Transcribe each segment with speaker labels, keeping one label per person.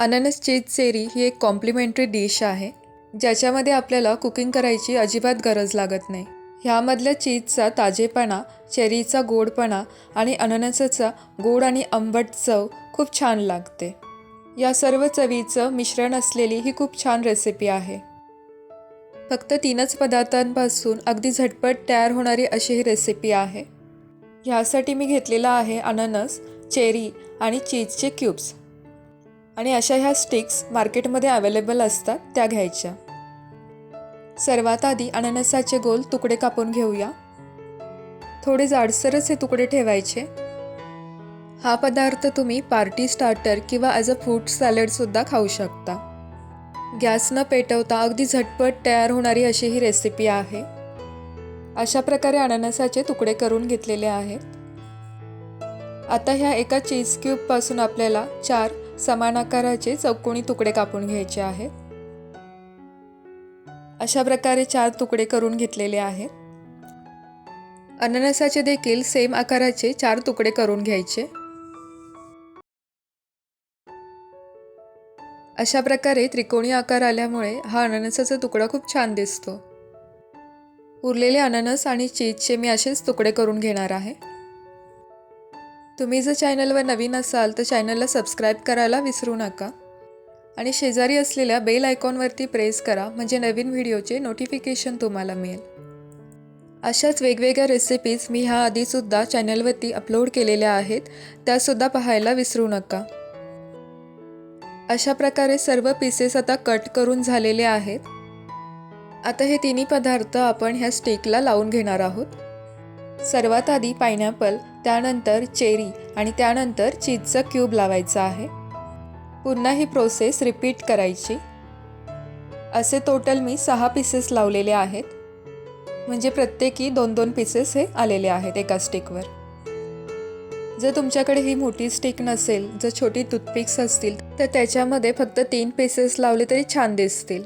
Speaker 1: अननस चीज चेरी ही एक complementary dish आहे, ज्याच्यामध्ये आपल्याला कुकिंग करायची अजिबात गरज लागत नाही. ह्यामधल्या चीजचा ताजेपणा, चेरीचा गोडपणा आणि अननसाचा गोड आणि आंबट चव खूप छान लागते. या सर्व चवीचं मिश्रण असलेली ही खूप छान रेसिपी आहे. फक्त 3च पदार्थांपासून अगदी झटपट तयार होणारी अशी ही रेसिपी आहे. ह्यासाठी मी घेतलेला आहे अननस, चेरी आणि चीजचे क्यूब्स. आणि अशा ह्या स्टिक्स मार्केटमध्ये अवेलेबल असतात, त्या घ्यायच्या. सर्वात आधी अननसाचे गोल तुकडे कापून घेऊया. थोडे जाडसरच हे तुकडे ठेवायचे. हा पदार्थ तुम्ही पार्टी स्टार्टर किंवा ॲज अ फ्रूट सॅलडसुद्धा खाऊ शकता. गॅस न पेटवता अगदी झटपट तयार होणारी अशी ही रेसिपी आहे. अशा प्रकारे अननसाचे तुकडे करून घेतलेले आहेत. आता ह्या एका चीज क्यूबपासून आपल्याला 4 समान आकाराचे चौकोनी तुकडे कापून घ्यायचे आहेत. अशा प्रकारे 4 तुकडे करून घेतलेले आहेत. अननसाचे देखील सेम आकाराचे 4 तुकडे करून घ्यायचे. अशा प्रकारे त्रिकोणी आकार आल्यामुळे हा अननसाचा तुकडा खूप छान दिसतो. उरलेले अननस आणि चीजचे मी असेच तुकडे करून घेणार आहे. तुम्ही जर चॅनलवर नवीन असाल तर चॅनलला सबस्क्राईब करायला विसरू नका आणि शेजारी असलेल्या बेल आयकॉनवरती प्रेस करा, म्हणजे नवीन व्हिडिओचे नोटिफिकेशन तुम्हाला मिळेल. अशाच वेगवेगळ्या रेसिपीज मी ह्या आधीसुद्धा चॅनलवरती अपलोड केलेल्या आहेत, त्यासुद्धा पाहायला विसरू नका. अशा प्रकारे सर्व पीसेस आता कट करून झालेले आहेत. आता हे तिन्ही पदार्थ आपण ह्या स्टिकला लावून घेणार आहोत. सर्वात आधी पायनॅपल, त्यानंतर चेरी आणि त्यानंतर चीजचा क्यूब लावायचा आहे. पुन्हा ही प्रोसेस रिपीट करायची. असे टोटल मी 6 पीसेस लावलेले आहेत, म्हणजे प्रत्येकी 2-2 पीसेस हे आलेले आहेत एका स्टिकवर. जर तुमच्याकडे ही मोठी स्टिक नसेल, जर छोटी टूथपिक्स असतील तर त्याच्यामध्ये फक्त 3 पीसेस लावले तरी छान दिसतील.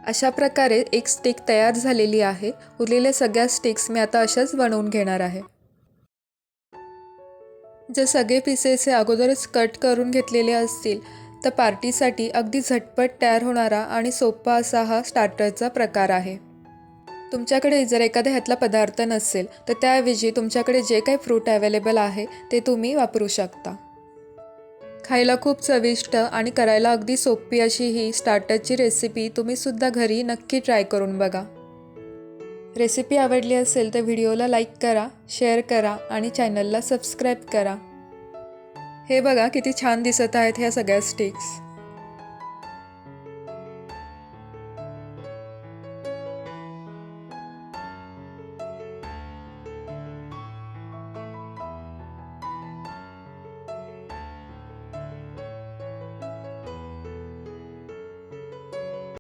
Speaker 1: अशा प्रकारे एक स्टिक तयार झालेली आहे. उरलेल्या सगळ्या स्टिक्स मी आता अशाच बनवून घेणार आहे. जर सगळे पीसेस हे अगोदरच कट करून घेतलेले असतील तर पार्टीसाठी अगदी झटपट तयार होणारा आणि सोपा असा हा स्टार्टरचा प्रकार आहे. तुमच्याकडे जर एखाद्या ह्यातला पदार्थ नसेल तर त्याऐवजी तुमच्याकडे जे काही फ्रूट अवेलेबल आहे ते तुम्ही वापरू शकता. खायला खूप चविष्ट आणि करायला अगदी सोपी अशी ही स्टार्टरची रेसिपी तुम्हीसुद्धा घरी नक्की ट्राय करून बघा. रेसिपी आवडली असेल तर व्हिडिओला लाईक करा, शेअर करा आणि चॅनलला सबस्क्राईब करा. हे बघा किती छान दिसत आहेत ह्या सगळ्या स्टिक्स.